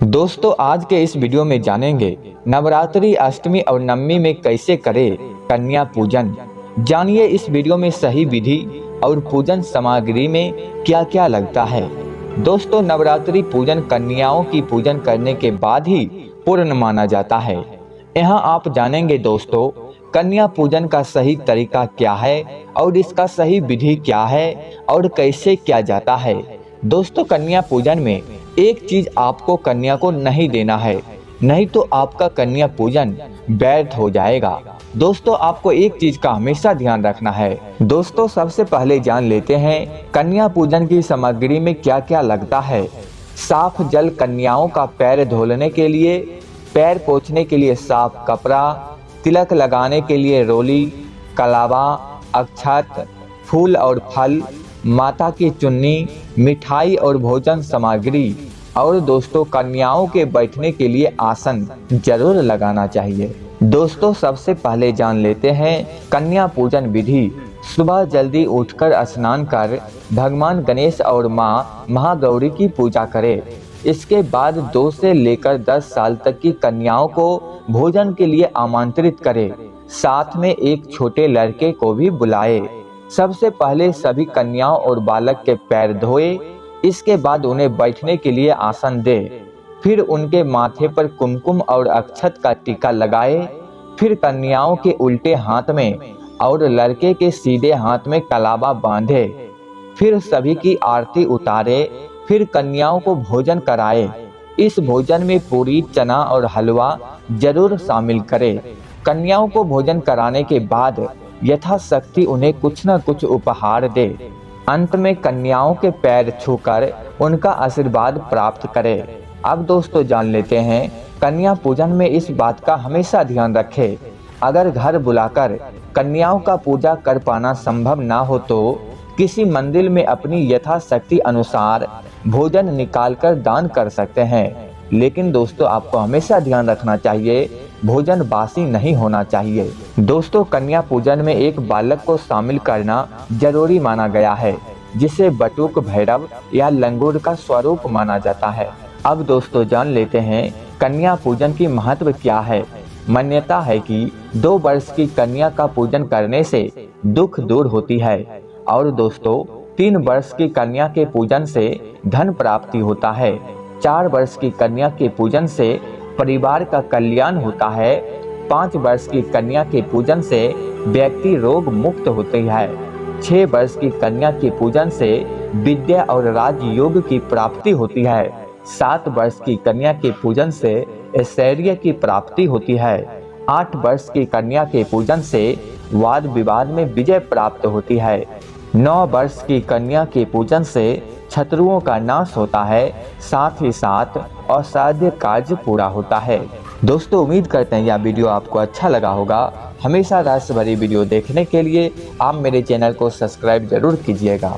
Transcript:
दोस्तों आज के इस वीडियो में जानेंगे नवरात्रि अष्टमी और नवमी में कैसे करें कन्या पूजन। जानिए इस वीडियो में सही विधि और पूजन सामग्री में क्या क्या लगता है। दोस्तों नवरात्रि पूजन कन्याओं की पूजन करने के बाद ही पूर्ण माना जाता है। यहाँ आप जानेंगे दोस्तों कन्या पूजन का सही तरीका क्या है और इसका सही विधि क्या है और कैसे किया जाता है। दोस्तों कन्या पूजन में एक चीज आपको कन्या को नहीं देना है, नहीं तो आपका कन्या पूजन व्यर्थ हो जाएगा। दोस्तों आपको एक चीज का हमेशा ध्यान रखना है। दोस्तों सबसे पहले जान लेते हैं कन्या पूजन की सामग्री में क्या क्या लगता है। साफ जल कन्याओं का पैर धोने के लिए, पैर पोंछने के लिए साफ कपड़ा, तिलक लगाने के लिए रोली, कलावा, अक्षत, फूल और फल, माता की चुन्नी, मिठाई और भोजन सामग्री और दोस्तों कन्याओं के बैठने के लिए आसन जरूर लगाना चाहिए। दोस्तों सबसे पहले जान लेते हैं कन्या पूजन विधि। सुबह जल्दी उठकर स्नान कर भगवान गणेश और माँ महागौरी की पूजा करें। इसके बाद 2 से लेकर 10 साल तक की कन्याओं को भोजन के लिए आमंत्रित करें। साथ में एक छोटे लड़के को भी बुलाए। सबसे पहले सभी कन्याओं और बालक के पैर धोए, इसके बाद उन्हें बैठने के लिए आसन दे। फिर उनके माथे पर कुमकुम और अक्षत का टीका लगाए। फिर कन्याओं के उल्टे हाथ में और लड़के के सीधे हाथ में कलावा बांधे। फिर सभी की आरती उतारे। फिर कन्याओं को भोजन कराए। इस भोजन में पूरी, चना और हलवा जरूर शामिल करें। कन्याओं को भोजन कराने के बाद यथाशक्ति उन्हें कुछ न कुछ उपहार दे। अंत में कन्याओं के पैर छूकर उनका आशीर्वाद प्राप्त करें। अब दोस्तों जान लेते हैं कन्या पूजन में इस बात का हमेशा ध्यान रखें। अगर घर बुलाकर कन्याओं का पूजा कर पाना संभव ना हो तो किसी मंदिर में अपनी यथाशक्ति अनुसार भोजन निकालकर दान कर सकते हैं। लेकिन दोस्तों आपको हमेशा ध्यान रखना चाहिए भोजन बासी नहीं होना चाहिए। दोस्तों कन्या पूजन में एक बालक को शामिल करना जरूरी माना गया है, जिसे बटुक भैरव या लंगूर का स्वरूप माना जाता है। अब दोस्तों जान लेते हैं कन्या पूजन की महत्व क्या है। मान्यता है कि 2 वर्ष की कन्या का पूजन करने से दुख दूर होती है और दोस्तों 3 वर्ष की कन्या के पूजन से धन प्राप्ति होता है। 4 वर्ष की कन्या के पूजन से परिवार का कल्याण होता है। 5 वर्ष की कन्या के पूजन से व्यक्ति रोग मुक्त होती है। 6 वर्ष की कन्या के पूजन से विद्या और राजयोग की प्राप्ति होती है। 7 वर्ष की कन्या के पूजन से ऐश्वर्य की प्राप्ति होती है। 8 वर्ष की कन्या के पूजन से वाद विवाद में विजय प्राप्त होती है। 9 वर्ष की कन्या के पूजन से शत्रुओं का नाश होता है। साथ ही साथ असाध्य कार्य पूरा होता है। दोस्तों उम्मीद करते हैं यह वीडियो आपको अच्छा लगा होगा। हमेशा रहस्य भरी वीडियो देखने के लिए आप मेरे चैनल को सब्सक्राइब जरूर कीजिएगा।